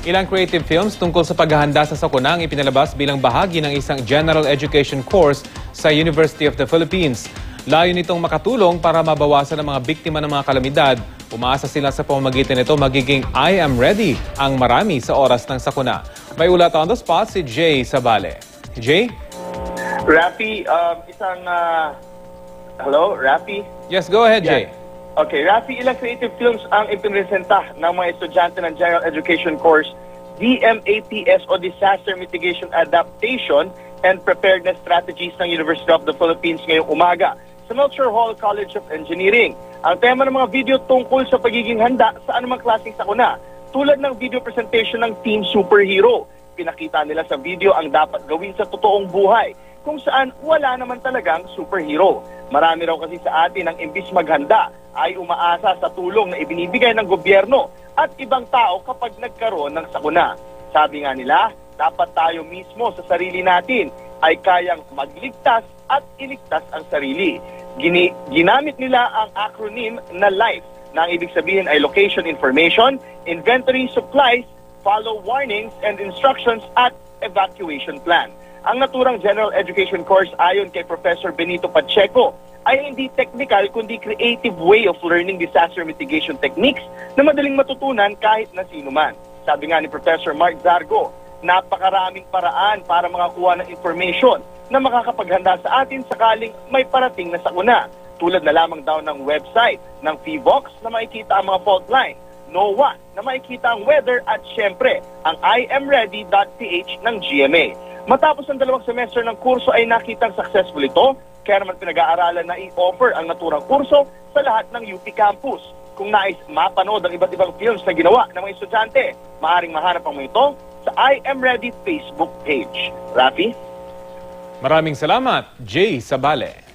Ilang creative films tungkol sa paghahanda sa sakuna ang ipinalabas bilang bahagi ng isang general education course sa University of the Philippines. Layo nitong makatulong para mabawasan ang mga biktima ng mga kalamidad. Umaasa sila sa pamamagitan nito magiging I am ready ang marami sa oras ng sakuna. May ulat on the spot si Jay Sabale. Jay? Rafi, hello, Rafi? Yes, go ahead, Jay. Okay, Rafi, ilang creative films ang ipinresenta ng mga estudyante ng General Education Course DMATS o Disaster Mitigation Adaptation and Preparedness Strategies ng University of the Philippines ngayong umaga sa Melchor Hall College of Engineering. Ang tema ng mga video tungkol sa pagiging handa sa anumang klaseng sakuna, tulad ng video presentation ng Team Superhero. Pinakita nila sa video ang dapat gawin sa totoong buhay, kung saan wala naman talagang superhero. Marami raw kasi sa atin ang imbis maghanda ay umaasa sa tulong na ibinibigay ng gobyerno at ibang tao kapag nagkaroon ng sakuna. Sabi nga nila, dapat tayo mismo sa sarili natin ay kayang magligtas at iligtas ang sarili. Ginamit nila ang acronym na LIFE, na ang ibig sabihin ay Location Information, Inventory Supplies, Follow Warnings and Instructions at Evacuation Plan. Ang naturang General Education Course ayon kay Professor Benito Pacheco ay hindi technical kundi creative way of learning disaster mitigation techniques na madaling matutunan kahit na sino man. Sabi nga ni Professor Mark Zargo, napakaraming paraan para makakuha ng information na makakapaghanda sa atin sakaling may parating na sakuna. Tulad na lamang daw ng website ng PHIVOX na makikita ang mga fault line, NOAA na makikita ang weather at syempre ang imready.ph ng GMA. Matapos ang 2 semester ng kurso ay nakitang successful ito, kaya naman pinag-aaralan na i-offer ang naturang kurso sa lahat ng UP campus. Kung nais mapanood ang iba't ibang films na ginawa ng mga estudyante, maaaring mahanap ang mga ito sa I Am Ready Facebook page. Rafi? Maraming salamat, Jay Sabale.